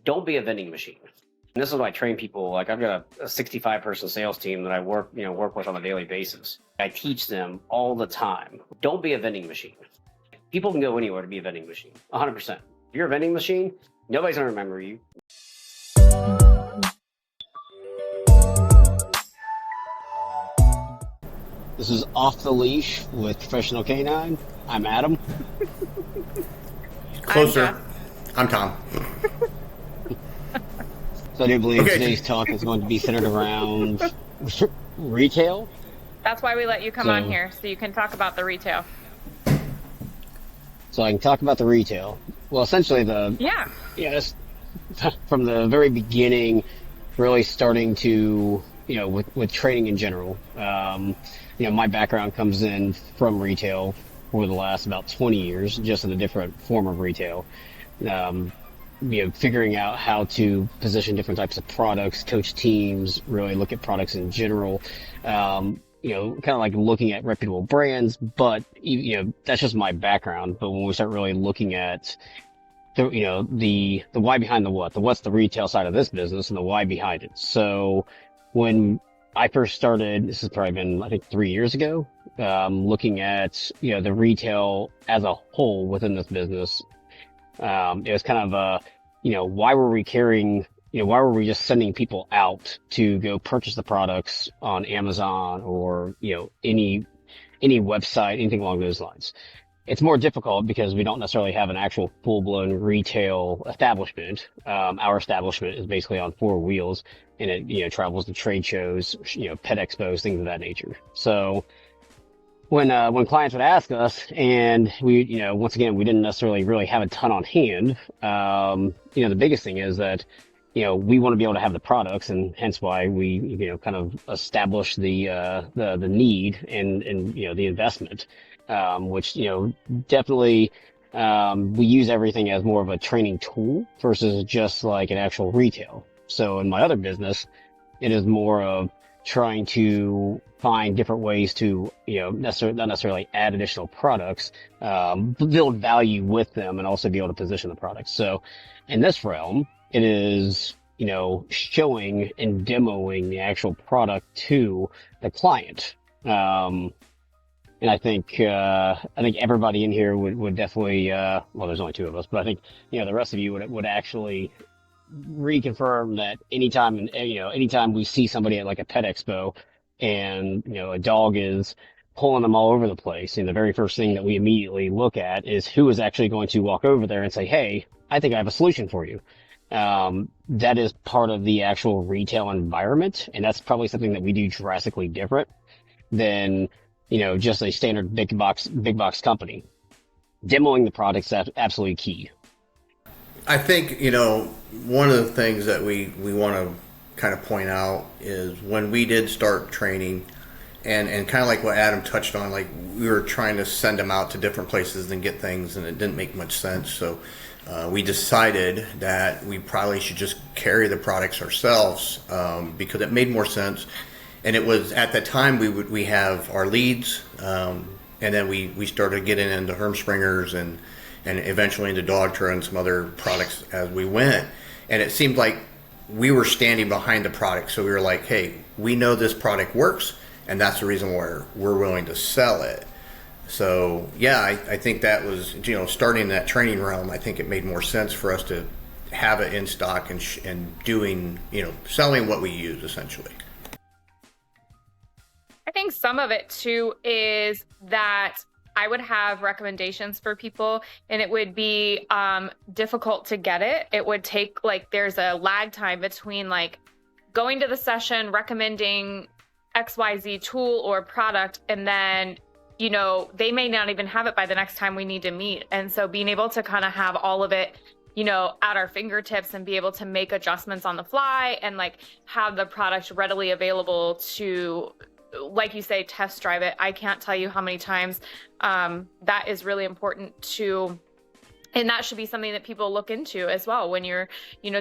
don't be a vending machine. And this is what I train people. Like I've got a 65 person sales team that I work with on a daily basis. I teach them all the time. Don't be a vending machine. People can go anywhere to be a vending machine, 100%. If you're a vending machine, nobody's gonna remember you. This is Off the Leash with Professional Canine. I'm Adam. Closer. I'm Tom. So I do believe today's talk is going to be centered around retail. That's why we let you come on here, so you can talk about the retail. So I can talk about the retail. Well, essentially from the very beginning, really starting to, with training in general. My background comes in from retail for the last about 20 years, just in a different form of retail. Figuring out how to position different types of products, coach teams, really look at products in general, kind of like looking at reputable brands, but, that's just my background. But when we start really looking at the why behind the what, the what's the retail side of this business and the why behind it. So when I first started, this has probably been, I think, 3 years ago, looking at, the retail as a whole within this business. It was kind of why were we just sending people out to go purchase the products on Amazon or, any website, anything along those lines. It's more difficult because we don't necessarily have an actual full-blown retail establishment. Our establishment is basically on four wheels, and it, travels to trade shows, pet expos, things of that nature. So when clients would ask us, and we, once again, we didn't necessarily really have a ton on hand. The biggest thing is that, we want to be able to have the products, and hence why we, kind of establish the need and the investment, which, definitely, we use everything as more of a training tool versus just like an actual retail. So in my other business, it is more of trying to find different ways to, not necessarily add additional products, build value with them, and also be able to position the products. So in this realm, it is, showing and demoing the actual product to the client. And I think everybody in here would definitely, well, there's only two of us, but I think, the rest of you would actually reconfirm that anytime we see somebody at like a pet expo and, a dog is pulling them all over the place, and the very first thing that we immediately look at is who is actually going to walk over there and say, hey, I think I have a solution for you. That is part of the actual retail environment. And that's probably something that we do drastically different than, just a standard big box company. Demoing the products is absolutely key. I think, one of the things that we want to kind of point out is when we did start training, and kind of like what Adam touched on, like we were trying to send them out to different places and get things, and it didn't make much sense. So we decided that we probably should just carry the products ourselves, because it made more sense. And it was at that time we have our leads, and then we started getting into Hermspringers and eventually into Dogtra and some other products as we went. And it seemed like we were standing behind the product. So we were like, hey, we know this product works, and that's the reason why we're willing to sell it. So yeah, I think that was, starting that training realm, I think it made more sense for us to have it in stock and doing, selling what we use essentially. I think some of it too is that I would have recommendations for people, and it would be difficult to get it. It would take, there's a lag time between going to the session, recommending XYZ tool or product, and then, they may not even have it by the next time we need to meet. And so being able to kind of have all of it, at our fingertips and be able to make adjustments on the fly and have the product readily available to, like you say, test drive it. I can't tell you how many times that is really important to, and that should be something that people look into as well when you're,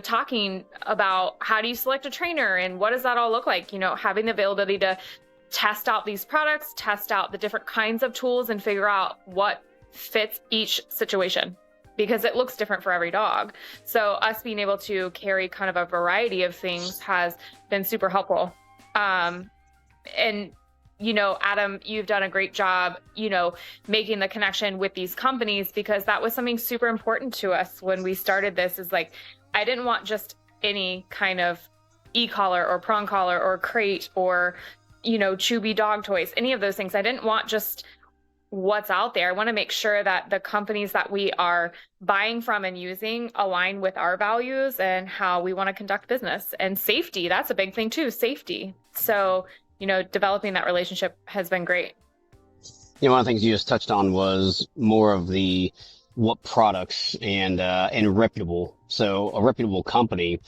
talking about how do you select a trainer and what does that all look like, having the availability to test out these products, test out the different kinds of tools, and figure out what fits each situation. because it looks different for every dog. So us being able to carry kind of a variety of things has been super helpful. And Adam, you've done a great job, making the connection with these companies, because that was something super important to us when we started this. Is like, I didn't want just any kind of e-collar or prong collar or crate or, Chewy dog toys, any of those things. I didn't want just what's out there. I want to make sure that the companies that we are buying from and using align with our values and how we want to conduct business. And safety, that's a big thing too, safety. So, developing that relationship has been great. One of the things you just touched on was more of the what products and reputable. So a reputable company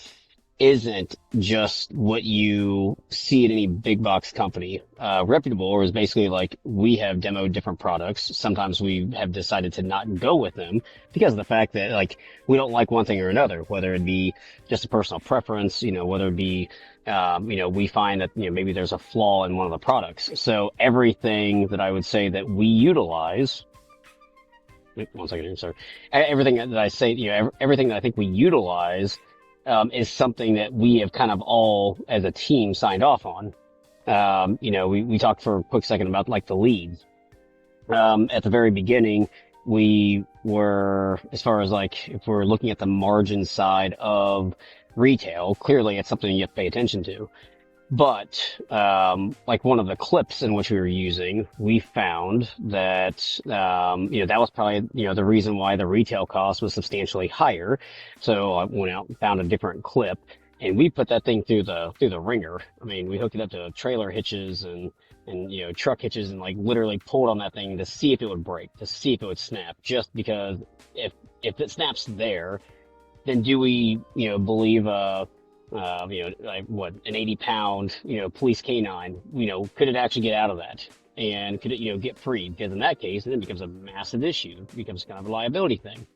isn't just what you see at any big box company. Reputable is basically like, we have demoed different products. Sometimes we have decided to not go with them because of the fact that, like, we don't like one thing or another, whether it be just a personal preference, whether it be, we find that, maybe there's a flaw in one of the products. So everything that I would say that we utilize, one second here, sorry. Everything that I say, everything that I think we utilize is something that we have kind of all as a team signed off on. We talked for a quick second about like the leads. At the very beginning, we were, as far as like, if we're looking at the margin side of retail, clearly it's something you have to pay attention to. But, like one of the clips in which we were using, we found that, that was probably, the reason why the retail cost was substantially higher. So I went out and found a different clip, and we put that thing through the ringer. I mean, we hooked it up to trailer hitches and truck hitches, and like literally pulled on that thing to see if it would break, to see if it would snap, just because if it snaps there, then do we, believe, like what, an 80-pound, police canine, could it actually get out of that? And could it, get free? Because in that case, then it becomes a massive issue. It becomes kind of a liability thing.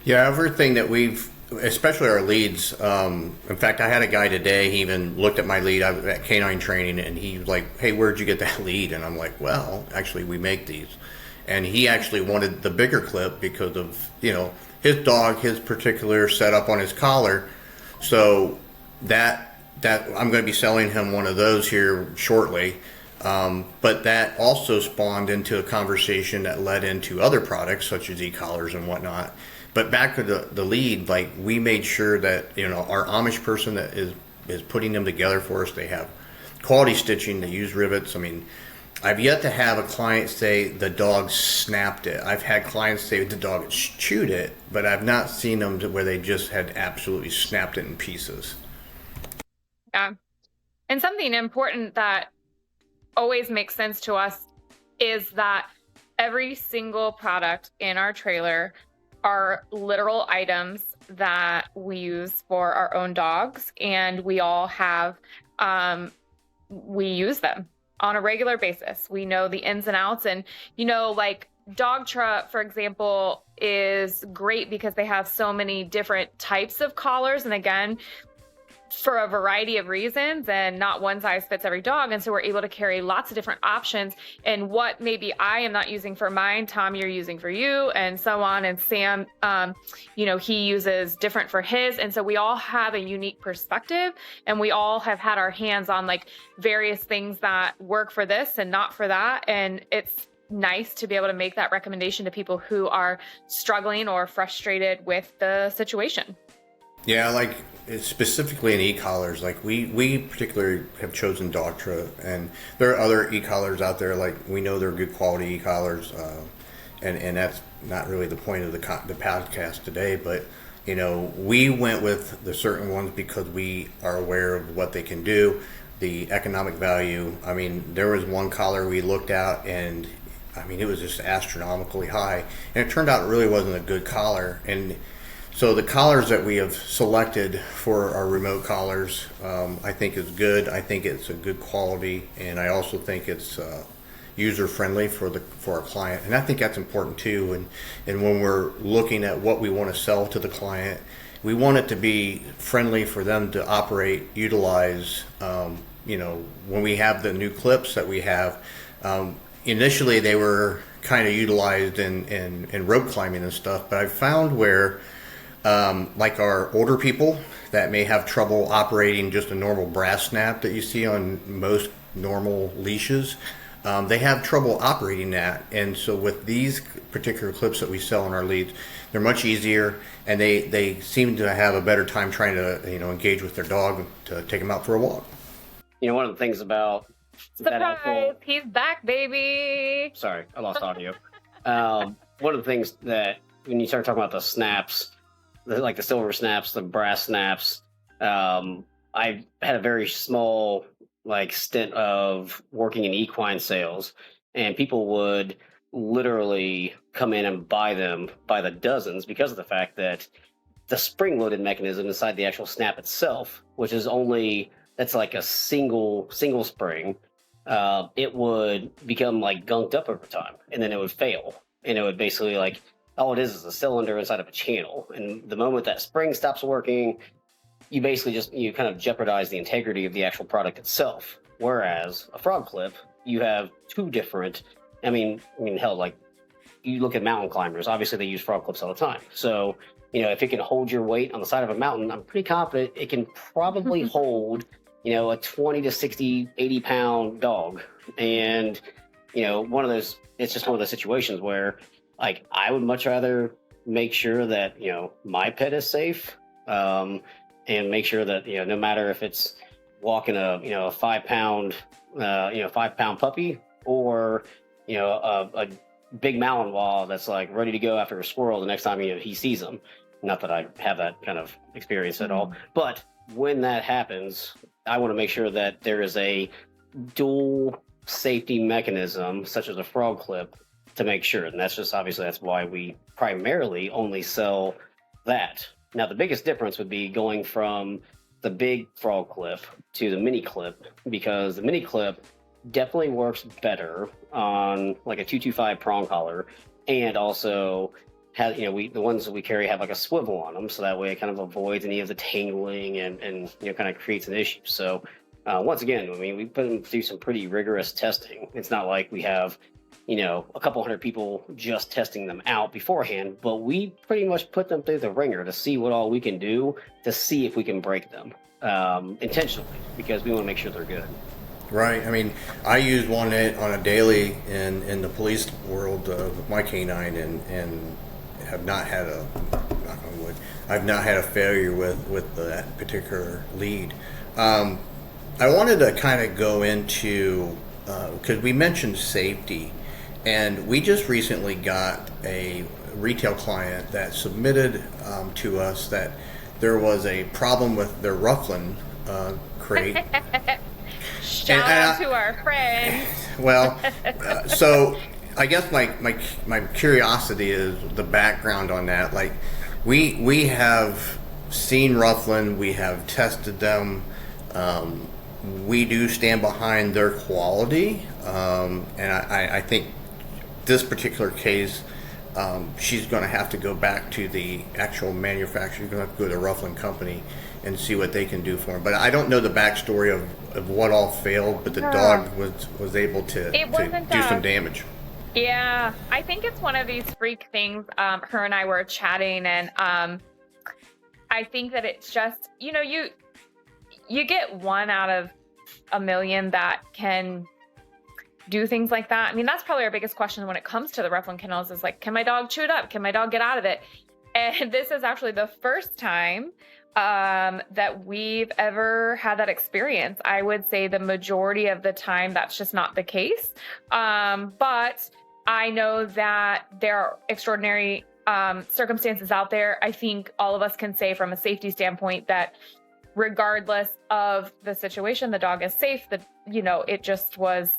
Yeah, everything that we've, especially our leads. In fact, I had a guy today, he even looked at my lead at canine training, and he was like, hey, where'd you get that lead? And I'm like, well, actually, we make these. And he actually wanted the bigger clip because of, his dog, his particular setup on his collar. So that I'm going to be selling him one of those here shortly. But that also spawned into a conversation that led into other products such as e-collars and whatnot. But back to the lead, like, we made sure that, our Amish person that is putting them together for us, they have quality stitching, they use rivets. I mean, I've yet to have a client say the dog snapped it. I've had clients say the dog chewed it, but I've not seen them where they just had absolutely snapped it in pieces. Yeah. And something important that always makes sense to us is that every single product in our trailer are literal items that we use for our own dogs, and we all have, we use them on a regular basis. We know the ins and outs, and, like Dogtra, for example, is great because they have so many different types of collars. And again, for a variety of reasons, and not one size fits every dog. And so we're able to carry lots of different options, and what maybe I am not using for mine, Tom, you're using for you, and so on. And Sam, he uses different for his. And so we all have a unique perspective, and we all have had our hands on like various things that work for this and not for that. And it's nice to be able to make that recommendation to people who are struggling or frustrated with the situation. Yeah, like specifically in e-collars, like we particularly have chosen Dogtra, and there are other e-collars out there, like we know they're good quality e-collars, and that's not really the point of the podcast today, but we went with the certain ones because we are aware of what they can do, the economic value. I mean, there was one collar we looked at, and I mean, it was just astronomically high, and it turned out it really wasn't a good collar. And so the collars that we have selected for our remote collars, I think is good. I think it's a good quality, and I also think it's user friendly for our client. And I think that's important too. And when we're looking at what we want to sell to the client, we want it to be friendly for them to operate, utilize. When we have the new clips that we have, initially they were kind of utilized in rope climbing and stuff, but I found where like our older people that may have trouble operating just a normal brass snap that you see on most normal leashes, they have trouble operating that. And so with these particular clips that we sell in our leads, they're much easier, and they seem to have a better time trying to engage with their dog to take them out for a walk. One of the things about surprise, he's back, baby. Sorry, I lost audio. One of the things that when you start talking about the snaps, like the silver snaps, the brass snaps, I had a very small stint of working in equine sales, and people would literally come in and buy them by the dozens because of the fact that the spring-loaded mechanism inside the actual snap itself, which is that's like a single spring, it would become gunked up over time, and then it would fail, and it would basically all it is a cylinder inside of a channel, and the moment that spring stops working, you basically you kind of jeopardize the integrity of the actual product itself. Whereas a frog clip, you have two different. I mean, hell, you look at mountain climbers. Obviously, they use frog clips all the time. So, if it can hold your weight on the side of a mountain, I'm pretty confident it can probably hold, a 20 to 60, 80 pound dog. And, it's just one of those situations where, I would much rather make sure that, my pet is safe. And make sure that no matter if it's walking a 5 pound 5 pound puppy or a big Malinois that's ready to go after a squirrel the next time he sees them. Not that I have that kind of experience at all, but when that happens, I want to make sure that there is a dual safety mechanism such as a frog clip to make sure, and that's why we primarily only sell that. Now, the biggest difference would be going from the big frog clip to the mini clip, because the mini clip definitely works better on a 225 prong collar, and also has the ones that we carry have a swivel on them, so that way it kind of avoids any of the tangling and kind of creates an issue. So once again, we put them through some pretty rigorous testing. It's not like we have a couple hundred people just testing them out beforehand, but we pretty much put them through the ringer to see what all we can do to see if we can break them intentionally, because we want to make sure they're good. Right. I use one on a daily in the police world with my canine, and have not had knock on wood, I've not had a failure with that particular lead. I wanted to kind of go into, because we mentioned safety. And we just recently got a retail client that submitted to us that there was a problem with their Rufflin crate. Shout out to our friends. Well, so I guess my curiosity is the background on that. We have seen Rufflin, we have tested them. We do stand behind their quality, and I think this particular case, she's going to have to go back to the actual manufacturer. She's going to have to go to the Rufflin company and see what they can do for him. But I don't know the backstory of what all failed, but the dog was able to do some damage. Yeah, I think it's one of these freak things. Her and I were chatting, and I think that it's just, you get one out of a million that can do things like that. That's probably our biggest question when it comes to the Rufflin kennels is can my dog chew it up? Can my dog get out of it? And this is actually the first time that we've ever had that experience. I would say the majority of the time that's just not the case. But I know that there are extraordinary circumstances out there. I think all of us can say from a safety standpoint that regardless of the situation, the dog is safe. It just was,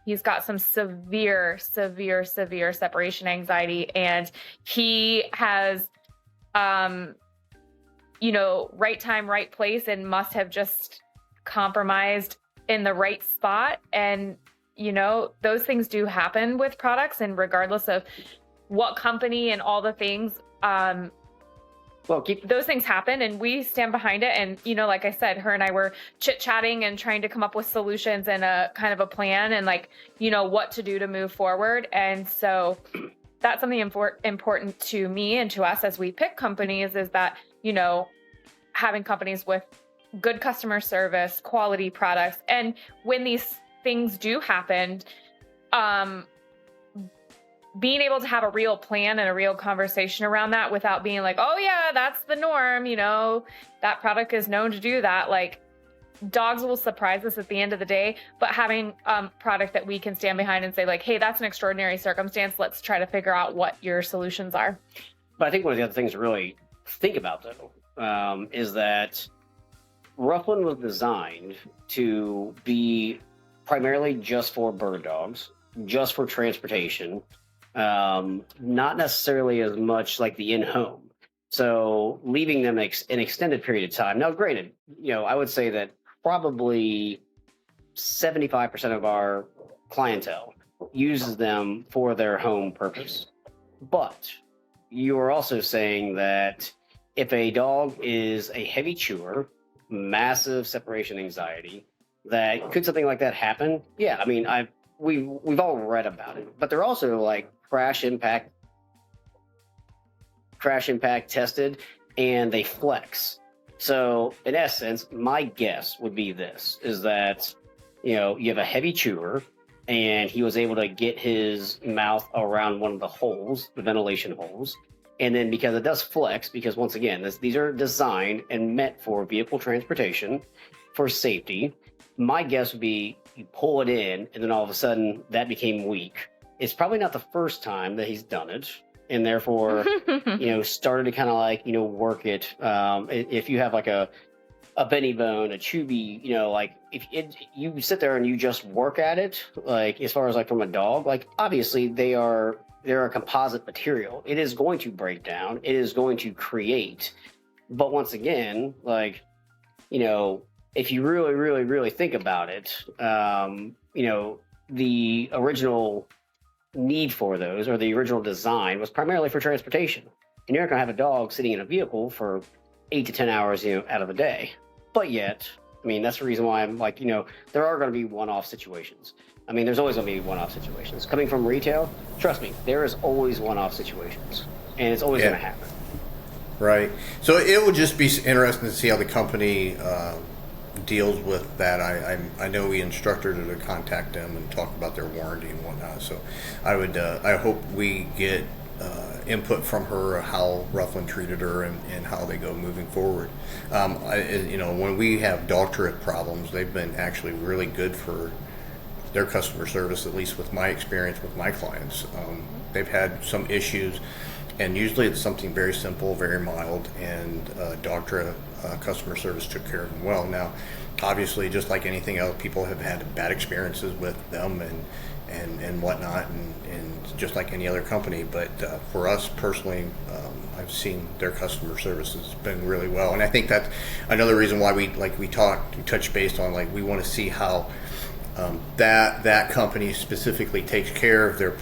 he's got some severe separation anxiety, and he has, right time, right place, and must have just compromised in the right spot. And, those things do happen with products, and regardless of what company and all the things, Well, keep those things happen and we stand behind it. And, like I said, her and I were chit-chatting and trying to come up with solutions and a kind of a plan and what to do to move forward. And so that's something important to me and to us as we pick companies, is that, having companies with good customer service, quality products. And when these things do happen, being able to have a real plan and a real conversation around that without being like, oh yeah, that's the norm. That product is known to do that. Like, dogs will surprise us at the end of the day, but having product that we can stand behind and say like, hey, that's an extraordinary circumstance. Let's try to figure out what your solutions are. But I think one of the other things to really think about, though, is that Rufflin was designed to be primarily just for bird dogs, just for transportation, not necessarily as much like the in-home. So leaving them an extended period of time. Now, granted, I would say that probably 75% of our clientele uses them for their home purpose. But you are also saying that if a dog is a heavy chewer, massive separation anxiety, that could something like that happen? Yeah, I mean, we've all read about it, but they're also like crash impact tested, and they flex. So in essence, my guess would be this, is that, you have a heavy chewer and he was able to get his mouth around one of the holes, the ventilation holes. And then because it does flex, because once again, these are designed and meant for vehicle transportation, for safety, my guess would be you pull it in and then all of a sudden that became weak. It's probably not the first time that he's done it, and therefore, started to kind of work it. If you have like a Benny Bone, a Chubby, if you sit there and you just work at it, like as far as like from a dog, like obviously they're a composite material. It is going to break down. It is going to create. But once again, if you really, really, really think about it, the original need for those, or the original design, was primarily for transportation. And you're not going to have a dog sitting in a vehicle for 8 to 10 hours, out of the day. But yet, I mean, that's the reason why I'm like, there are going to be one-off situations. I mean, there's always going to be one-off situations. Coming from retail, trust me, there is always one-off situations. And it's always going to happen. Right. So it would just be interesting to see how the company deals with that. I know we instructed her to contact them and talk about their warranty and whatnot. So I hope we get input from her how Rufflin treated her and how they go moving forward. When we have doctorate problems, they've been actually really good for their customer service, at least with my experience with my clients. They've had some issues, and usually it's something very simple, very mild, and doctorate customer service took care of them well. Now, obviously, just like anything else, people have had bad experiences with them and whatnot, and just like any other company. But for us personally, I've seen their customer service has been really well, and I think that's another reason why we touched base on we want to see how that company specifically takes care of their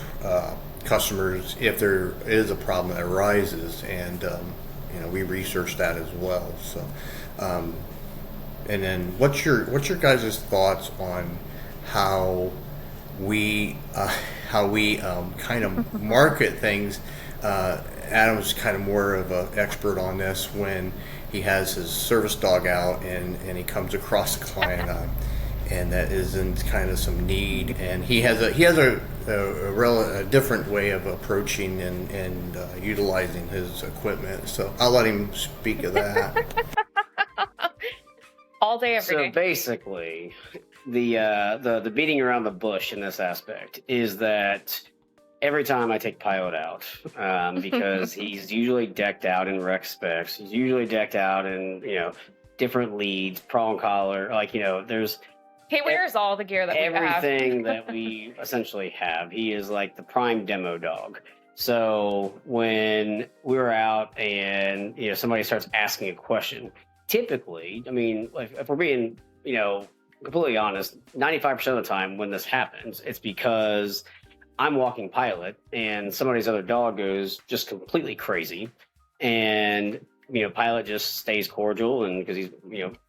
customers if there is a problem that arises, and we researched that as well. So, and then what's your guys' thoughts on how we kind of market things? Adam's kind of more of an expert on this when he has his service dog out and he comes across a client and that is in kind of some need, and he has a different way of approaching and utilizing his equipment. So I'll let him speak of that. All day, every day. So basically, the beating around the bush in this aspect is that every time I take Pilot out, because he's usually decked out in rec specs, he's usually decked out in different leads, prong collar, there's. He wears all the gear that we have. Everything that we essentially have. He is like the prime demo dog. So when we're out and somebody starts asking a question, typically, I mean, if we're being completely honest, 95% of the time when this happens, it's because I'm walking Pilot and somebody's other dog goes just completely crazy, and Pilot just stays cordial, and because he's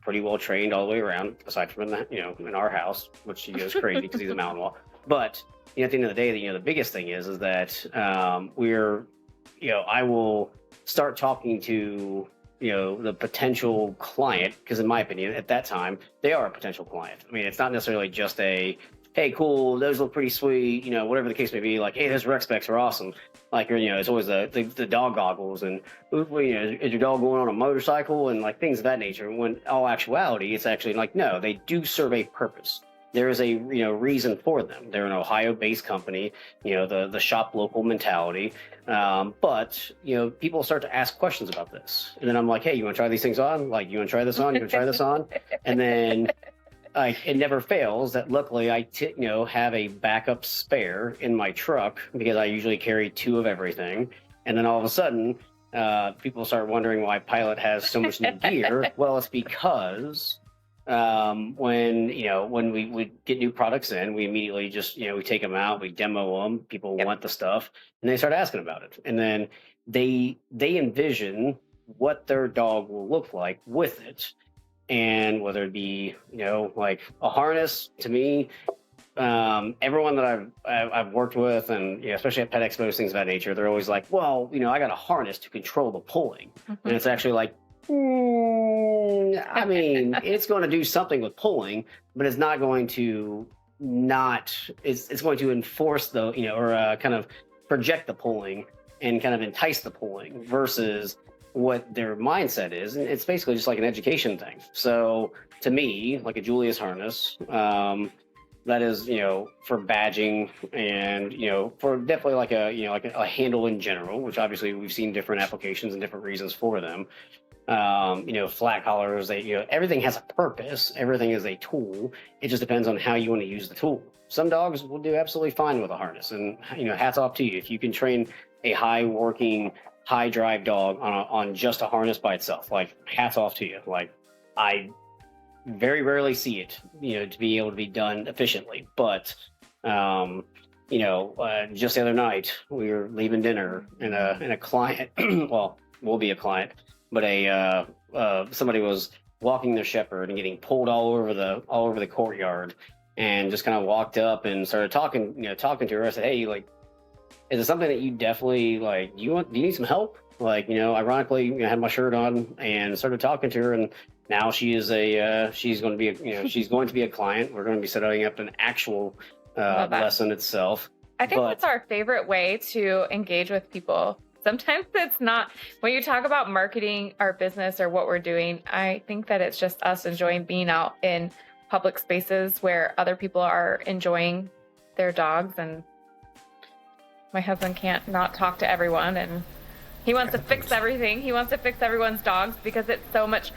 pretty well trained all the way around, aside from in our house, which he goes crazy because he's a mountain wall. But at the end of the day, the biggest thing is that I will start talking to the potential client, because in my opinion, at that time, they are a potential client. I mean, it's not necessarily just a, hey, cool, those look pretty sweet, whatever the case may be, like, hey, those rec specs are awesome. Like, it's always the dog goggles, and, is your dog going on a motorcycle, and like things of that nature. When all actuality, it's actually like, no, they do serve a purpose. There is a reason for them. They're an Ohio-based company, the shop local mentality. But people start to ask questions about this, and then I'm like, hey, you want to try these things on? Like, you want to try this on? You want to try this on? And then it never fails that luckily I have a backup spare in my truck, because I usually carry 2 of everything. And then all of a sudden, people start wondering why Pilot has so much new gear. Well, it's because when we get new products in, we immediately just we take them out, we demo them, people want the stuff, and they start asking about it. And then they envision what their dog will look like with it. And whether it be, like a harness, to me, everyone that I've worked with, and especially at pet expos, things of that nature, they're always like, well, I got a harness to control the pulling. And it's actually like, I mean, it's going to do something with pulling, but it's not going to it's going to enforce the, or kind of project the pulling and kind of entice the pulling, versus what their mindset is. And it's basically just like an education thing. So to me, like a Julius harness, that is, for badging, and, for definitely like a handle in general, which obviously we've seen different applications and different reasons for them. Flat collars, everything has a purpose. Everything is a tool. It just depends on how you want to use the tool. Some dogs will do absolutely fine with a harness, and, hats off to you. If you can train a high drive dog on just a harness by itself, like, hats off to you. Like, I very rarely see it, to be able to be done efficiently. But, just the other night we were leaving dinner, and a client, well, will be a client, but somebody was walking their shepherd and getting pulled all over the courtyard, and just kind of walked up and started talking to her. I said, hey, like, is it something that you definitely like? Do you need some help? Like, ironically, I had my shirt on and started talking to her, and now she is she's going to be a client. We're going to be setting up an actual lesson itself. I think that's our favorite way to engage with people. Sometimes it's not, when you talk about marketing our business or what we're doing, I think that it's just us enjoying being out in public spaces where other people are enjoying their dogs. And my husband can't not talk to everyone, and he wants to fix everything. He wants to fix everyone's dogs, because it's so much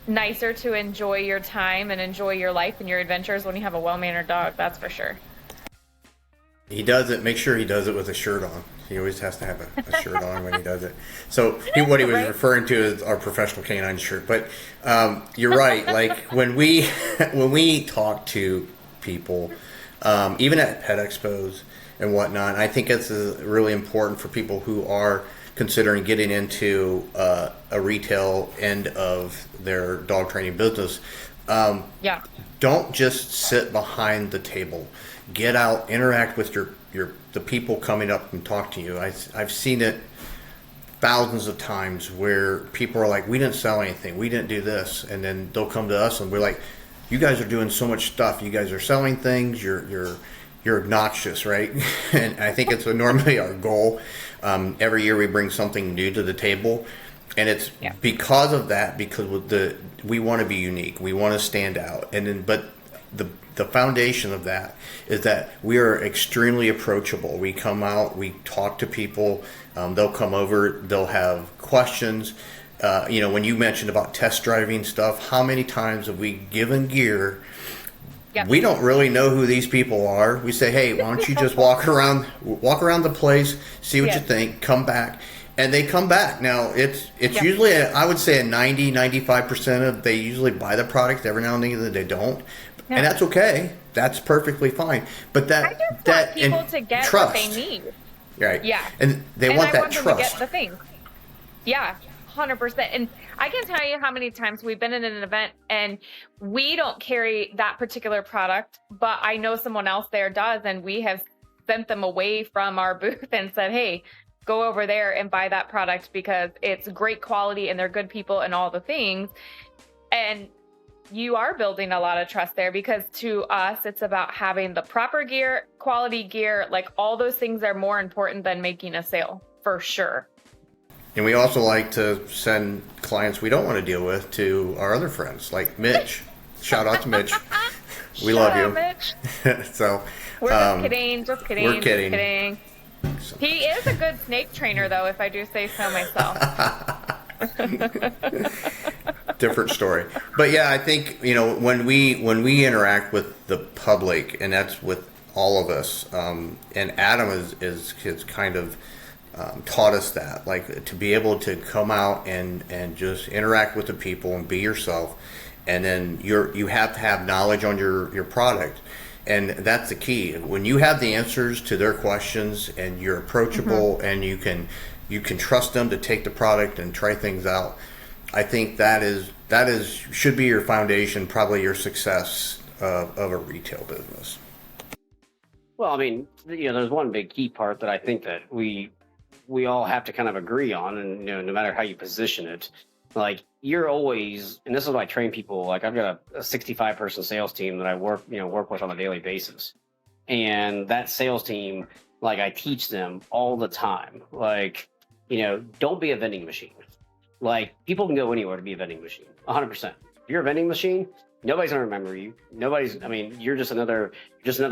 nicer to enjoy your time and enjoy your life and your adventures when you have a well-mannered dog. That's for sure. He does it. Make sure he does it with a shirt on. He always has to have a shirt on when he does it. So what he was referring to is our professional canine shirt. But you're right. Like, when we talk to people, even at pet expos and whatnot, I think it's really important for people who are considering getting into a retail end of their dog training business. Don't just sit behind the table. Get out, interact with the people coming up and talk to you. I've seen it thousands of times where people are like, we didn't sell anything, we didn't do this, and then they'll come to us and we're like, you guys are doing so much stuff, you guys are selling things, you're obnoxious, right? And I think it's normally our goal. Every year we bring something new to the table, and it's because of that, because we want to be unique, we want to stand out, but the foundation of that is that we are extremely approachable. We come out, we talk to people, they'll come over, they'll have questions. When you mentioned about test driving stuff, how many times have we given gear? Yep. We don't really know who these people are. We say, hey, why don't you just walk around the place, see what you think, come back. And they come back. Now, it's usually, I would say, a 95% of, they usually buy the product. Every now and then they don't. Yeah. And that's okay. That's perfectly fine. But that people to get trust, what they need. Right. Yeah. And they want that trust. To get the things. Yeah. 100%. And I can tell you how many times we've been in an event and we don't carry that particular product, but I know someone else there does, and we have sent them away from our booth and said, hey, go over there and buy that product because it's great quality and they're good people and all the things. And you are building a lot of trust there, because to us, it's about having the proper gear, quality gear, like all those things are more important than making a sale, for sure. And we also like to send clients we don't want to deal with to our other friends, like Mitch. Shout out to Mitch. We love you. Mitch. So we're just kidding. Just kidding. We're kidding. Just kidding. He is a good snake trainer, though, if I do say so myself. Different story. But yeah, I think, when we interact with the public, and that's with all of us, and Adam is kind of taught us that, like, to be able to come out and just interact with the people and be yourself, and then you have to have knowledge on your product, and that's the key. When you have the answers to their questions and you're approachable, and you can trust them to take the product and try things out, I think that should be your foundation, probably your success of a retail business. Well, I mean, there's one big key part that I think that we all have to kind of agree on, and no matter how you position it, like, you're always, and this is what I train people. Like, I've got a 65 person sales team that I work with on a daily basis, and that sales team, like, I teach them all the time, like, don't be a vending machine. Like, people can go anywhere to be a vending machine, 100%. If you're a vending machine, nobody's gonna remember you. You're just another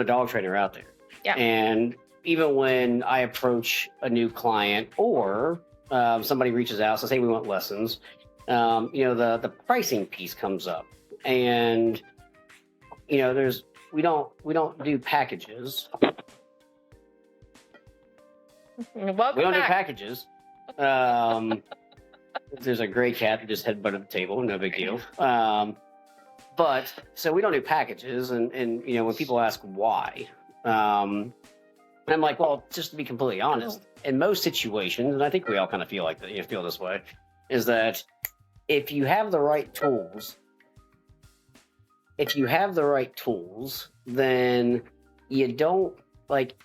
dog trainer out there. Yeah. And even when I approach a new client, or somebody reaches out, says, hey, we want lessons, the pricing piece comes up, and we don't do packages. Welcome We don't back. do packages. There's a gray cat that just headbutted the table. No big deal. But so we don't do packages, and when people ask why, I'm like, well, just to be completely honest, in most situations, and I think we all kind of feel like that, feel this way, is that if you have the right tools, then you don't, like,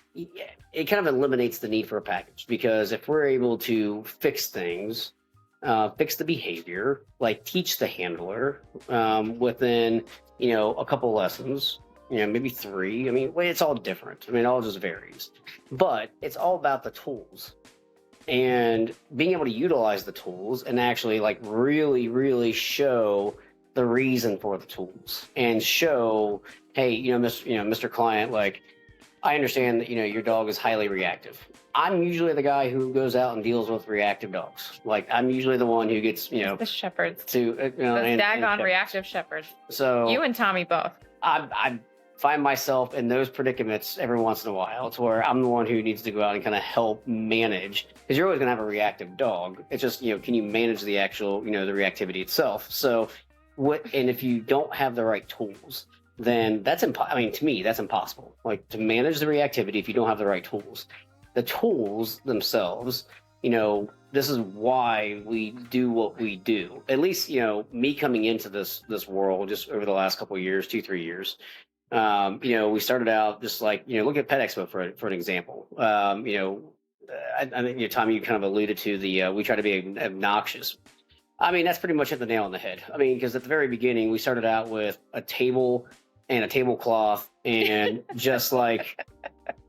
it kind of eliminates the need for a package, because if we're able to fix things, fix the behavior, like teach the handler within, a couple lessons, maybe 3. I mean, it's all different. I mean, it all just varies. But it's all about the tools and being able to utilize the tools and actually, like, really, really show the reason for the tools, and show, hey, Mr. Client, like, I understand that, your dog is highly reactive. I'm usually the guy who goes out and deals with reactive dogs. Like, I'm usually the one who gets, the shepherds. Those daggone reactive shepherds. So you and Tommy both. I find myself in those predicaments every once in a while, to where I'm the one who needs to go out and kind of help manage, because you're always going to have a reactive dog. It's just, can you manage the actual, the reactivity itself? So and if you don't have the right tools, then to me, that's impossible. Like, to manage the reactivity if you don't have the right tools. The tools themselves, this is why we do what we do. At least, me coming into this world just over the last couple of years, 2-3 years, we started out just like, look at Pet Expo for an example. I think, Tommy, you kind of alluded to we try to be obnoxious. I mean, that's pretty much hit the nail on the head. I mean, because at the very beginning, we started out with a table and a tablecloth, and just like,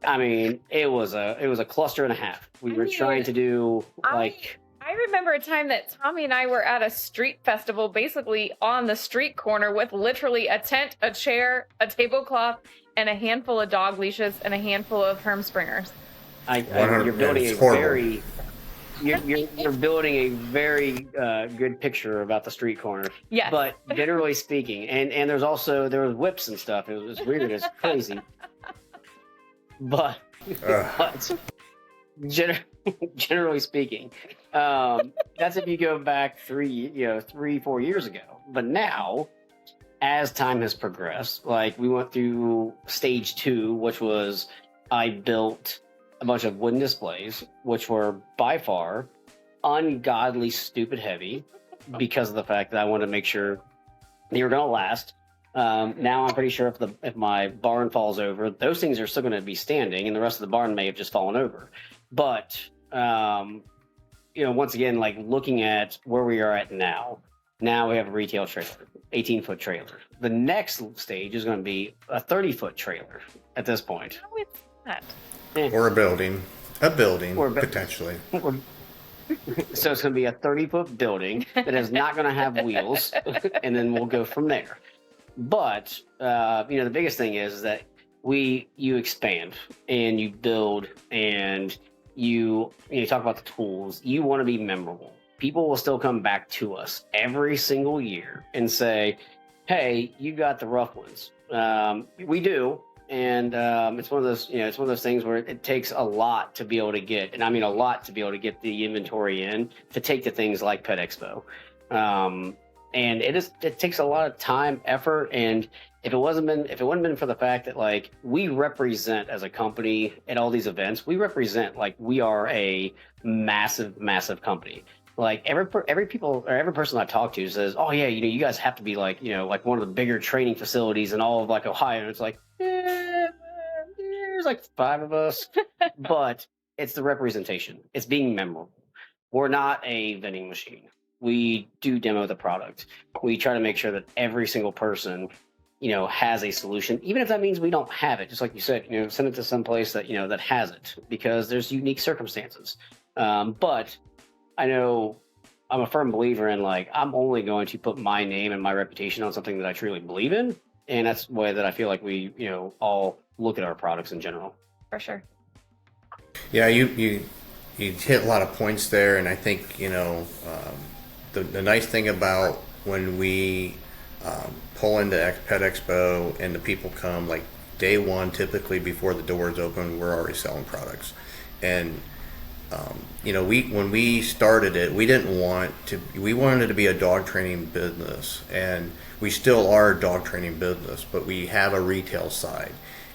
I mean, it was a cluster and a half. We were trying to do, like, I remember a time that Tommy and I were at a street festival, basically on the street corner, with literally a tent, a chair, a tablecloth, and a handful of dog leashes and a handful of Hermspringers. You're building you're building a very good picture about the street corner. Yes. But generally speaking, and there was whips and stuff. It was weird. It's crazy. But generally speaking, that's if you go back 3-4 years ago. But now, as time has progressed, like, we went through stage 2, which was I built a bunch of wooden displays, which were by far ungodly stupid heavy because of the fact that I wanted to make sure they were going to last. Now I'm pretty sure if my barn falls over, those things are still going to be standing, and the rest of the barn may have just fallen over. But once again, like looking at where we are at now we have a retail trailer, 18-foot trailer. The next stage is going to be a 30-foot trailer at this point. No, it's not. Or a building, potentially. So it's going to be a 30-foot building that is not going to have wheels, and then we'll go from there. But the biggest thing is that you expand and you build, and you talk about the tools. You want to be memorable. People will still come back to us every single year and say, "Hey, you got the rough ones." We do, and it's one of those things where it takes a lot to be able to get, and I mean a lot to be able to get the inventory in to take to things like Pet Expo. And it takes a lot of time, effort, and if it wouldn't been for the fact that like we represent as a company at all these events, we represent like we are a massive company. Like every person I talk to says, "Oh yeah, you guys have to be like like one of the bigger training facilities in all of like Ohio." And it's like, there's like 5 of us, but it's the representation. It's being memorable. We're not a vending machine. We do demo the product. We try to make sure that every single person, has a solution, even if that means we don't have it. Just like you said, send it to some place that that has it, because there's unique circumstances. But I know I'm a firm believer in like I'm only going to put my name and my reputation on something that I truly believe in, and that's the way that I feel like we all look at our products in general. For sure. Yeah, you hit a lot of points there, and I think the nice thing about when we pull into Pet Expo and the people come like day one, typically before the doors open, we're already selling products. And when we started it, we wanted it to be a dog training business, and we still are a dog training business, but we have a retail side.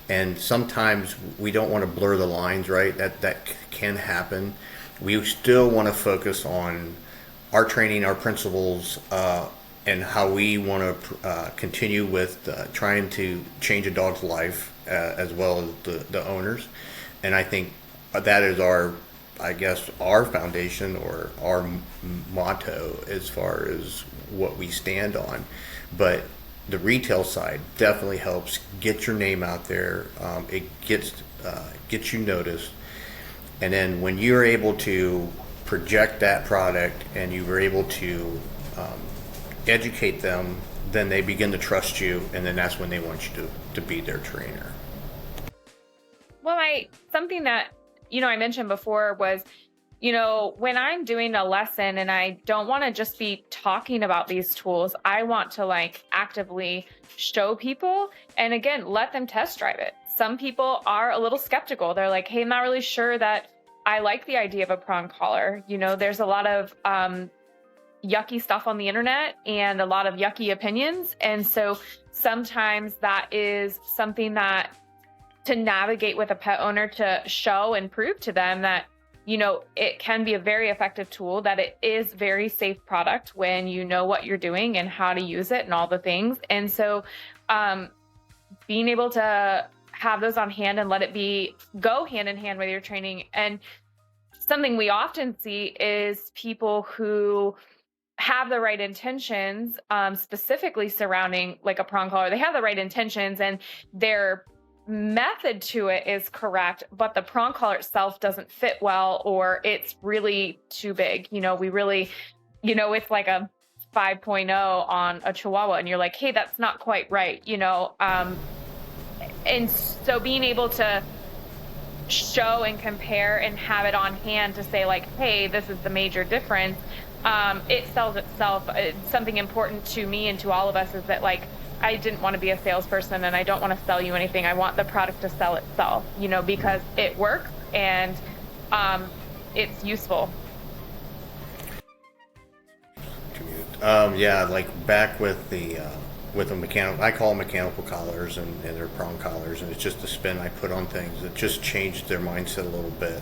And sometimes we don't want to blur the lines, right? That can happen. We still want to focus on our training, our principles, and how we want to continue with trying to change a dog's life as well as the owners. And I think that is our foundation or our motto as far as what we stand on. But the retail side definitely helps get your name out there. It gets you noticed. And then when you're able to project that product and you were able to educate them, then they begin to trust you, and then that's when they want you to be their trainer. Well, something that I mentioned before was, when I'm doing a lesson and I don't want to just be talking about these tools, I want to like actively show people and again, let them test drive it. Some people are a little skeptical. They're like, "Hey, I'm not really sure that I like the idea of a prong collar." There's a lot of yucky stuff on the internet and a lot of yucky opinions. And so sometimes that is something that to navigate with a pet owner to show and prove to them that, it can be a very effective tool, that it is very safe product when you know what you're doing and how to use it and all the things. And so being able to have those on hand and let it go hand in hand with your training. And something we often see is people who have the right intentions, specifically surrounding like a prong collar. They have the right intentions and their method to it is correct, but the prong collar itself doesn't fit well, or it's really too big. We really, it's like a 5.0 on a Chihuahua, and you're like, "Hey, that's not quite right," and so being able to show and compare and have it on hand to say like, "Hey, this is the major difference." It sells itself. It's something important to me and to all of us is that like, I didn't want to be a salesperson and I don't want to sell you anything. I want the product to sell itself, because it works and it's useful. Yeah, like back with the mechanical, I call them mechanical collars and they're prong collars, and it's just the spin I put on things. It just changed their mindset a little bit.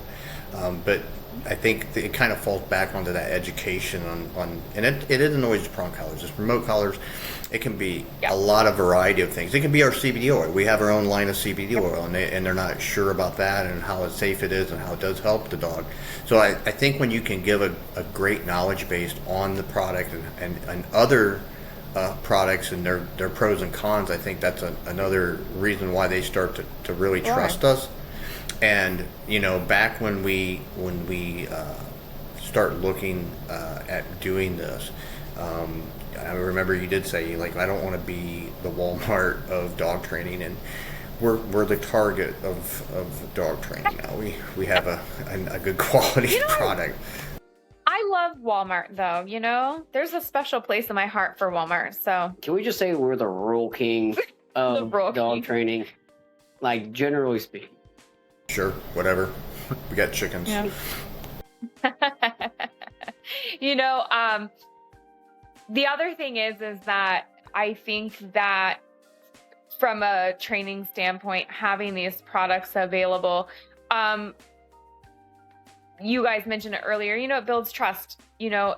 But I think it kind of falls back onto that education on and it isn't always prong collars, it's remote collars. It can be a lot of variety of things. It can be our CBD oil. We have our own line of CBD oil, and they're not sure about that and how safe it is and how it does help the dog. So I think when you can give a great knowledge base on the product and other products and their pros and cons, I think that's another reason why they start to really trust us. And back when we start looking at doing this, I remember you did say, like, I don't want to be the Walmart of dog training, and we're the target of dog training now. We have a good quality product. I love Walmart, though. There's a special place in my heart for Walmart. So Can we just say we're the rural king of dog training? Like, generally speaking. Sure, whatever. We got chickens. Yeah. The other thing is that I think that from a training standpoint, having these products available, you guys mentioned it earlier, it builds trust,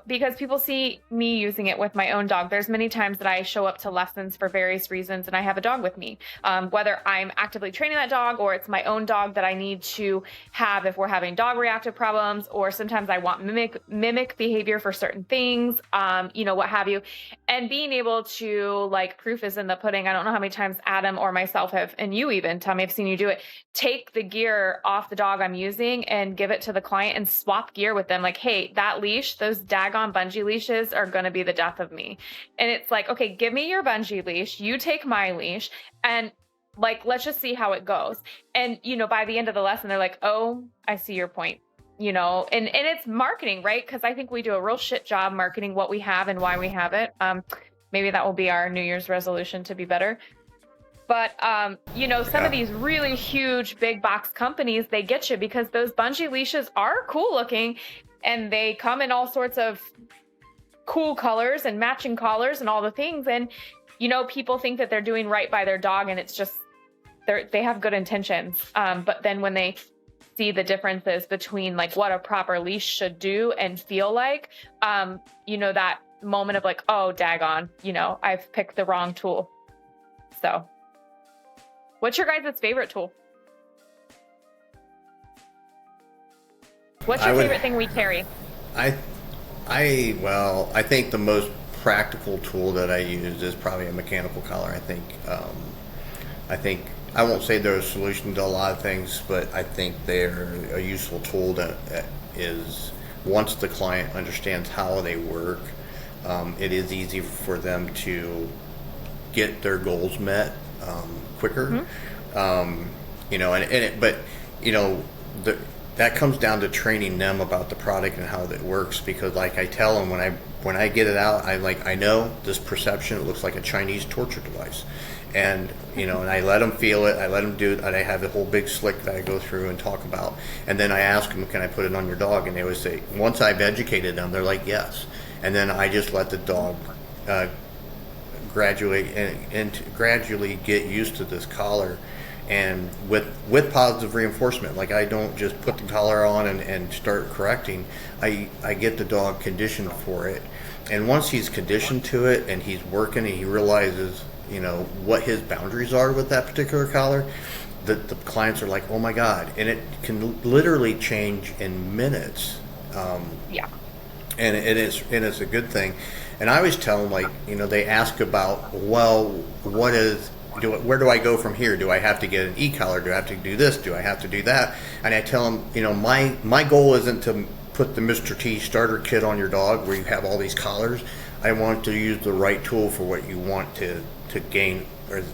because people see me using it with my own dog. There's many times that I show up to lessons for various reasons and I have a dog with me, whether I'm actively training that dog or it's my own dog that I need to have if we're having dog reactive problems, or sometimes I want mimic behavior for certain things, what have you. And being able to, like, proof is in the pudding. I don't know how many times Adam or myself have, and you even, Tommy, I've seen you do it, take the gear off the dog I'm using and give it to the client and swap gear with them. Like, hey, that leash, those daggone bungee leashes are going to be the death of me. And it's like, okay, give me your bungee leash, you take my leash, and like, let's just see how it goes. And, by the end of the lesson, they're like, oh, I see your point. And it's marketing, right? Because I think we do a real shit job marketing what we have and why we have it. Maybe that will be our New Year's resolution, to be better. But, some of these really huge big box companies, they get you because those bungee leashes are cool looking and they come in all sorts of cool colors and matching collars and all the things. And, people think that they're doing right by their dog, and it's just, they have good intentions. But then when they see the differences between, like, what a proper leash should do and feel like, that moment of like, oh, daggone, I've picked the wrong tool. So what's your guys' favorite tool? What's your favorite thing we carry? I think the most practical tool that I use is probably a mechanical collar. I think I won't say they're a solution to a lot of things, but I think they're a useful tool that is, once the client understands how they work, it is easy for them to get their goals met quicker. That comes down to training them about the product and how it works, because, like, I tell them when I get it out, I know this perception, it looks like a Chinese torture device, and and I let them feel it, I let them do it, and I have a whole big slick that I go through and talk about, and then I ask them, can I put it on your dog? And they always say, once I've educated them, they're like, yes. And then I just let the dog gradually get used to this collar, and with positive reinforcement. Like, I don't just put the collar on and start correcting. I get the dog conditioned for it, and once he's conditioned to it and he's working and he realizes what his boundaries are with that particular collar, the clients are like, oh my god. And it can literally change in minutes. And it's a good thing. And I always tell them, like, they ask about, well, where do I go from here? Do I have to get an e-collar? Do I have to do this? Do I have to do that? And I tell them, my goal isn't to put the Mr. T starter kit on your dog where you have all these collars. I want to use the right tool for what you want to gain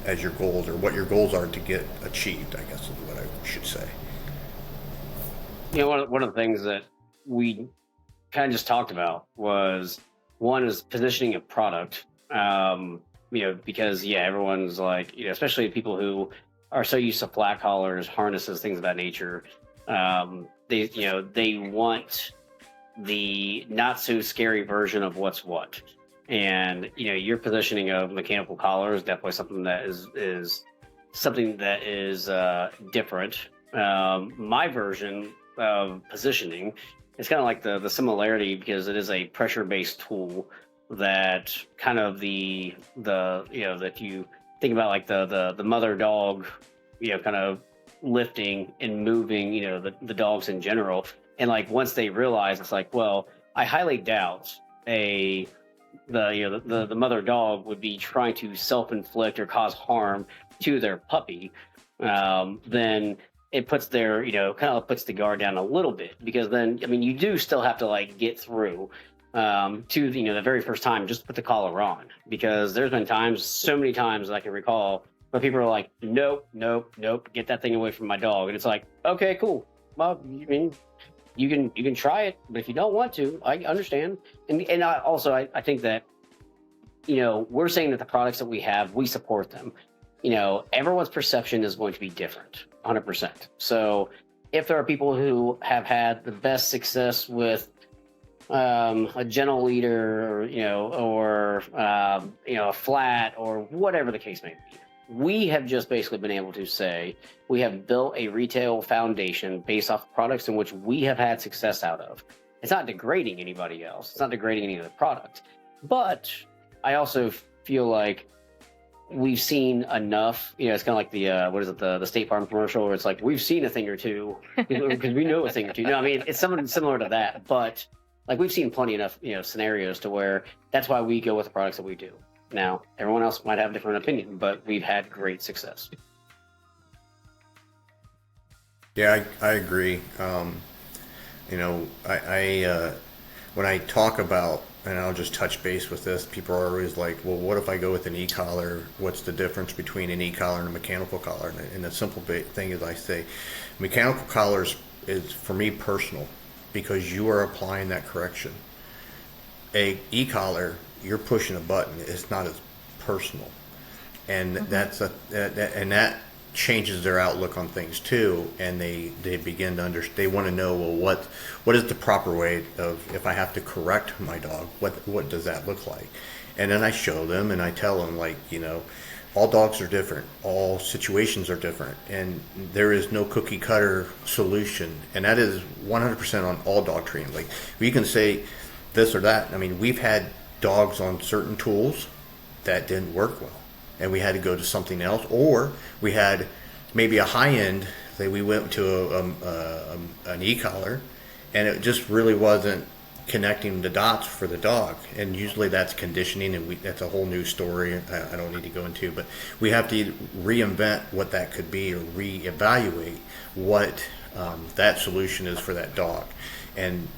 as your goals, or what your goals are to get achieved, I guess is what I should say. One of the things that we kind of just talked about was, one is positioning a product, because everyone's like, especially people who are so used to flat collars, harnesses, things of that nature. They want the not so scary version of what's what. And, your positioning of mechanical collar is definitely something that is something that is different. My version of positioning it's kind of like the similarity, because it is a pressure based tool that kind of that you think about, like the mother dog, kind of lifting and moving, the dogs in general. And like once they realize, it's like, well, I highly doubt the mother dog would be trying to self-inflict or cause harm to their puppy, then it puts kind of puts the guard down a little bit, because then, I mean, you do still have to like get through to the very first time, just put the collar on, because there's been times, so many times that I can recall, where people are like, nope, get that thing away from my dog. And it's like, okay, cool. Well, I mean, you can try it, but if you don't want to, I understand. And I think that, we're saying that the products that we have, we support them. Everyone's perception is going to be different, 100%. So if there are people who have had the best success with a gentle leader, or a flat, or whatever the case may be, we have just basically been able to say we have built a retail foundation based off products in which we have had success out of. It's not degrading anybody else. It's not degrading any other product. But I also feel like we've seen enough. It's kind of like the State Farm commercial, where it's like, we've seen a thing or two because we know a thing or two. No, I mean, it's something similar to that. But like, we've seen plenty enough scenarios to where that's why we go with the products that we do. Now, everyone else might have a different opinion, but we've had great success. Yeah, I agree. When I talk about, and I'll just touch base with this, people are always like, well, what if I go with an e-collar? What's the difference between an e-collar and a mechanical collar? And the simple thing is, I say, mechanical collars is, for me, personal, because you are applying that correction. A e-collar, you're pushing a button. It's not as personal, and that changes their outlook on things too. And they begin to understand. They want to know, well, what is the proper way of, if I have to correct my dog, what does that look like? And then I show them and I tell them, like, all dogs are different, all situations are different, and there is no cookie cutter solution. And that is 100% on all dog training. Like, we can say this or that. I mean, we've had dogs on certain tools that didn't work well, and we had to go to something else, or we had maybe a high end that we went to an e-collar, and it just really wasn't connecting the dots for the dog. And usually that's conditioning, and that's a whole new story I don't need to go into, but we have to reinvent what that could be, or reevaluate what that solution is for that dog. And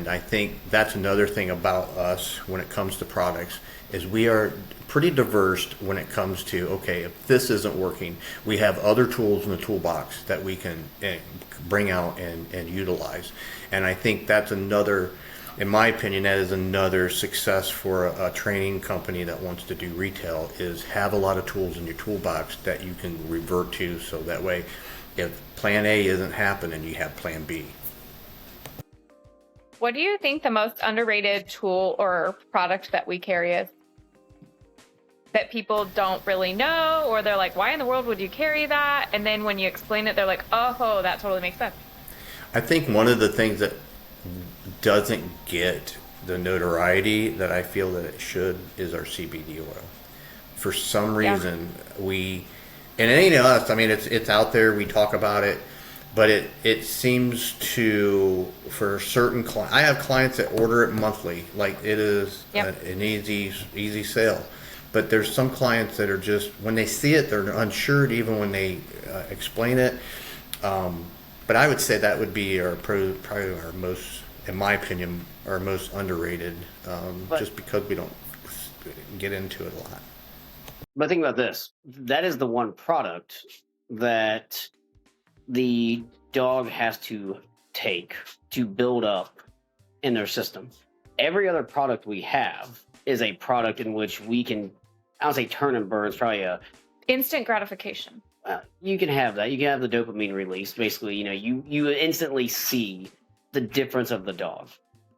I think that's another thing about us when it comes to products, is we are pretty diverse when it comes to, okay, if this isn't working, we have other tools in the toolbox that we can bring out and utilize. And I think that's another, in my opinion, that is another success for a training company that wants to do retail, is have a lot of tools in your toolbox that you can revert to, so that way if plan A isn't happening, you have plan B. What do you think the most underrated tool or product that we carry is? That people don't really know, or they're like, why in the world would you carry that? And then when you explain it, they're like, oh, that totally makes sense. I think one of the things that doesn't get the notoriety that I feel that it should is our CBD oil. For some reason, and it ain't us. I mean, it's out there. We talk about it. But it seems to, for certain clients, I have clients that order it monthly, like it is an easy sale. But there's some clients that are just, when they see it, they're unsure even when they explain it. But I would say that would be probably our most, in my opinion, our most underrated, just because we don't get into it a lot. But think about this. That is the one product that the dog has to take to build up in their system. Every other product we have is a product in which we can, I don't say turn and burn, it's probably a instant gratification. You can have that. You can have the dopamine release. Basically, you instantly see the difference of the dog.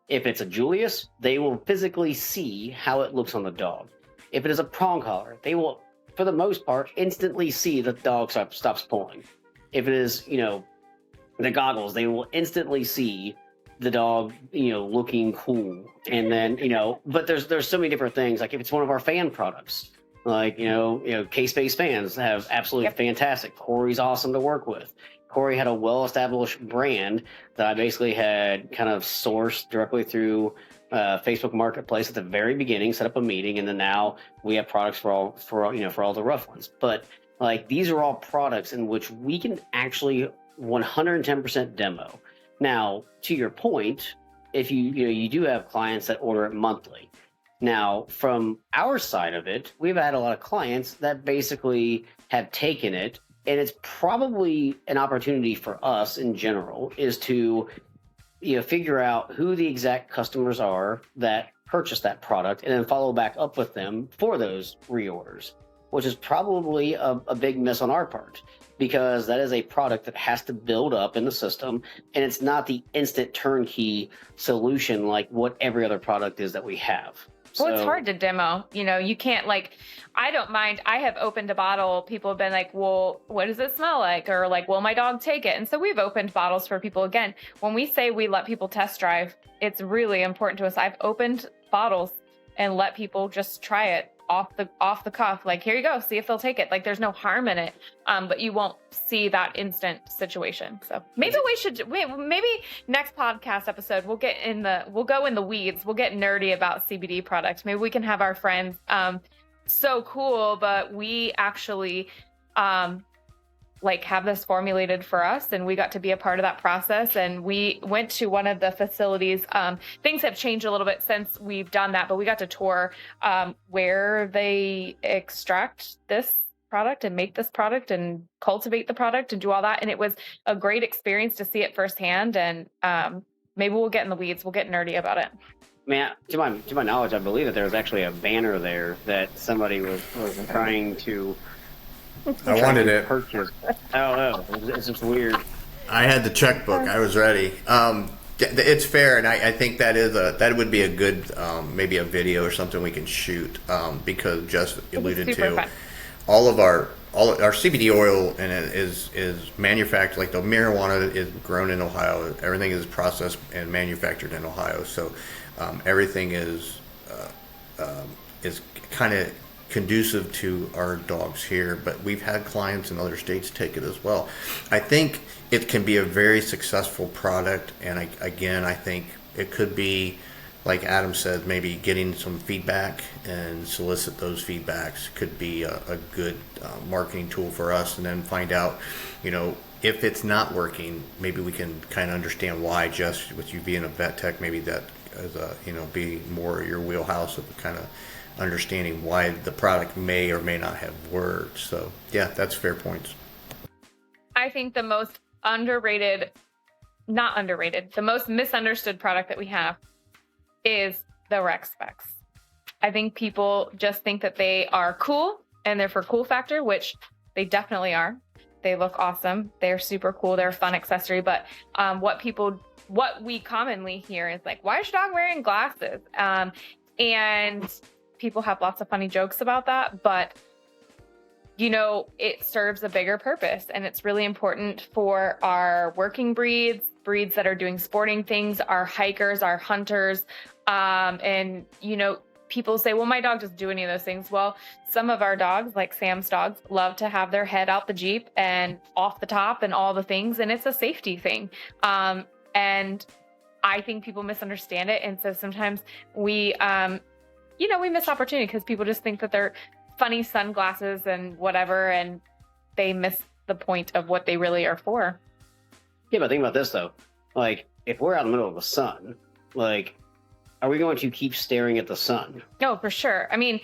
If it's a Julius, they will physically see how it looks on the dog. If it is a prong collar, they will, for the most part, instantly see the dog stops pulling. If it is, the goggles, they will instantly see the dog, looking cool. And then, but there's so many different things. Like if it's one of our fan products, like, K-Space fans have absolutely fantastic. Corey's awesome to work with. Corey had a well-established brand that I basically had kind of sourced directly through Facebook Marketplace at the very beginning, set up a meeting, and then now we have products for all the rough ones. But like these are all products in which we can actually 110% demo. Now, to your point, if you do have clients that order it monthly. Now, from our side of it, we've had a lot of clients that basically have taken it, and it's probably an opportunity for us in general is to figure out who the exact customers are that purchase that product and then follow back up with them for those reorders, which is probably a big miss on our part because that is a product that has to build up in the system, and it's not the instant turnkey solution like what every other product is that we have. Well, it's hard to demo. You can't I don't mind. I have opened a bottle. People have been like, well, what does it smell like? Or like, will my dog take it? And so we've opened bottles for people. Again, when we say we let people test drive, it's really important to us. I've opened bottles and let people just try it off the cuff. Like, here you go. See if they'll take it. Like there's no harm in it. But you won't see that instant situation. So maybe maybe next podcast episode, we'll go in the weeds. We'll get nerdy about CBD products. Maybe we can have our friends, so cool, but we actually, have this formulated for us, and we got to be a part of that process. And we went to one of the facilities. Things have changed a little bit since we've done that, but we got to tour where they extract this product and make this product and cultivate the product and do all that. And it was a great experience to see it firsthand. And maybe we'll get in the weeds. We'll get nerdy about it. Man, to my knowledge, I believe that there was actually a banner there that somebody was trying to. I wanted it. Purchase. I don't know. It's just weird. I had the checkbook. I was ready. It's fair, and I think that would be a good maybe a video or something we can shoot because Jess alluded to fun. all our CBD oil and it is manufactured, like the marijuana is grown in Ohio. Everything is processed and manufactured in Ohio. So everything is kind of conducive to our dogs here, but we've had clients in other states take it as well. I think it can be a very successful product, and I think it could be, like Adam said, maybe getting some feedback and solicit those feedbacks could be a good marketing tool for us, and then find out, if it's not working, maybe we can kind of understand why. Just with you being a vet tech, maybe that is be more your wheelhouse of kind of understanding why the product may or may not have worked. So yeah, that's fair points. I think the most the most misunderstood product that we have is the Rec Specs. I think people just think that they are cool and they're for cool factor, which they definitely are. They look awesome. They're super cool. They're a fun accessory. But what we commonly hear is like, why is your dog wearing glasses? And people have lots of funny jokes about that, but it serves a bigger purpose, and it's really important for our working breeds that are doing sporting things, our hikers, our hunters. And people say, well, my dog doesn't do any of those things. Well, some of our dogs, like Sam's dogs, love to have their head out the Jeep and off the top and all the things. And it's a safety thing. And I think people misunderstand it. And so sometimes we miss opportunity because people just think that they're funny sunglasses and whatever, and they miss the point of what they really are for. Yeah, but think about this though. Like, if we're out in the middle of the sun, like, are we going to keep staring at the sun? No, for sure. I mean,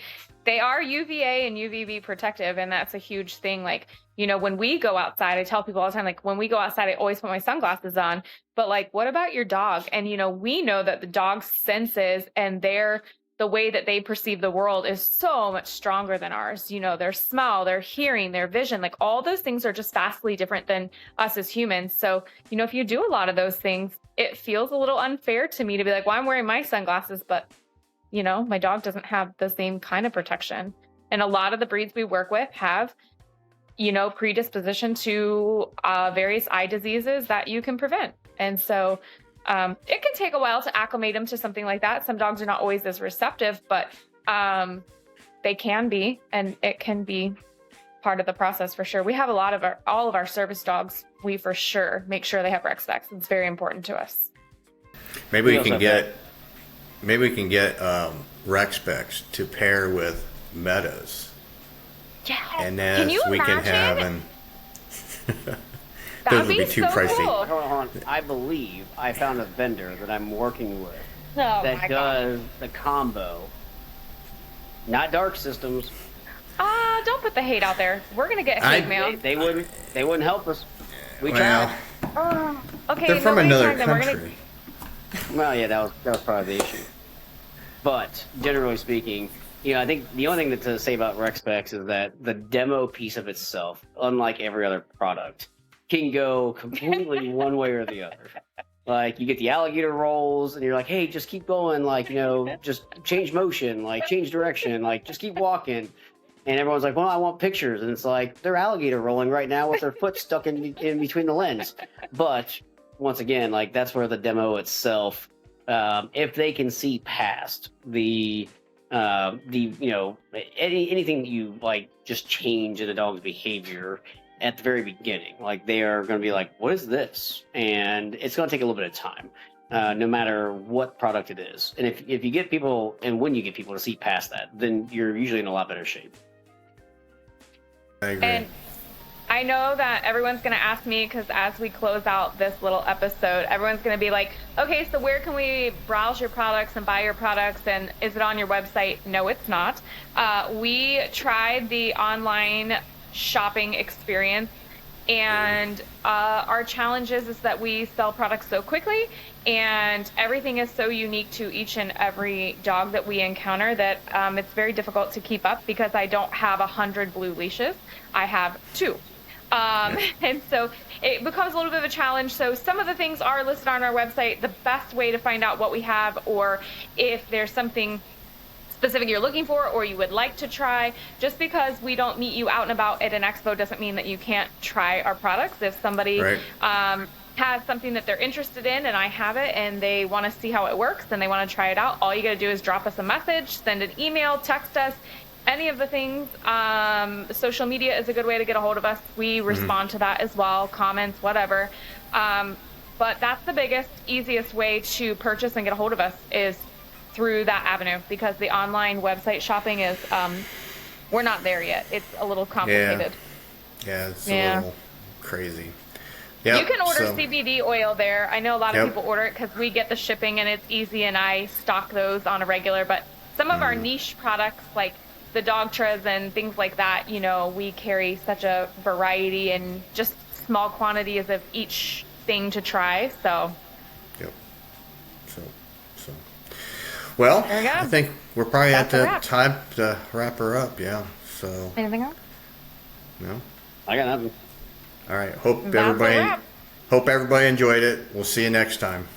they are UVA and UVB protective, and that's a huge thing. Like, when we go outside, I tell people all the time, like, when we go outside, I always put my sunglasses on. But like, what about your dog? And we know that the dog's senses and the way that they perceive the world is so much stronger than ours. Their smell, their hearing, their vision, like all those things are just vastly different than us as humans. So, if you do a lot of those things, it feels a little unfair to me to be like, well, I'm wearing my sunglasses, but my dog doesn't have the same kind of protection. And a lot of the breeds we work with have, predisposition to various eye diseases that you can prevent. And so It can take a while to acclimate them to something like that. Some dogs are not always as receptive, but they can be, and it can be part of the process for sure. We have all of our service dogs. We for sure make sure they have rec specs. It's very important to us. Maybe we can get rec specs to pair with metas. Yeah. And then we can have those would be too pricey. Cool. Hold on. I believe I found a vendor that I'm working with that does the combo. Not Dark Systems. Don't put the hate out there. We're gonna get hate mail. They wouldn't help us. We tried. Okay. They're from another country. Well, yeah, that was probably the issue. But generally speaking, I think the only thing to say about rec specs is that the demo piece of itself, unlike every other product, can go completely one way or the other. Like, you get the alligator rolls, and you're like, hey, just keep going, like, just change motion, like, change direction, like, just keep walking. And everyone's like, well, I want pictures. And it's like, they're alligator rolling right now with their foot stuck in between the lens. But once again, like, that's where the demo itself, if they can see past anything that you, like, just change in a dog's behavior at the very beginning, like, they are going to be like, what is this? And it's going to take a little bit of time, no matter what product it is. And if you get people, and when you get people to see past that, then you're usually in a lot better shape. I agree. And I know that everyone's going to ask me, because as we close out this little episode, everyone's going to be like, okay, so where can we browse your products and buy your products? And is it on your website? No, it's not. We tried the online shopping experience, and our challenge is that we sell products so quickly, and everything is so unique to each and every dog that we encounter that it's very difficult to keep up, because I don't have 100 blue leashes. I have 2. And so it becomes a little bit of a challenge. So some of the things are listed on our website. The best way to find out what we have, or if there's something specific you're looking for or you would like to try, just because we don't meet you out and about at an expo doesn't mean that you can't try our products. If somebody has something that they're interested in and I have it and they want to see how it works and they want to try it out, all you got to do is drop us a message, send an email, text us, any of the things. Social media is a good way to get a hold of us. We respond to that as well, comments, whatever. But that's the biggest, easiest way to purchase and get a hold of us, is through that avenue, because the online website shopping is, we're not there yet. It's a little complicated. Yeah, it's a little crazy. Yep, you can order CBD oil there. I know a lot of people order it because we get the shipping and it's easy, and I stock those on a regular. But some of our niche products, like the Dogtras and things like that, we carry such a variety and just small quantities of each thing to try. So. Yep. So. Well, there you go. I think we're probably at the time to wrap her up. Yeah. So. Anything else? No. I got nothing. All right. Hope everybody enjoyed it. We'll see you next time.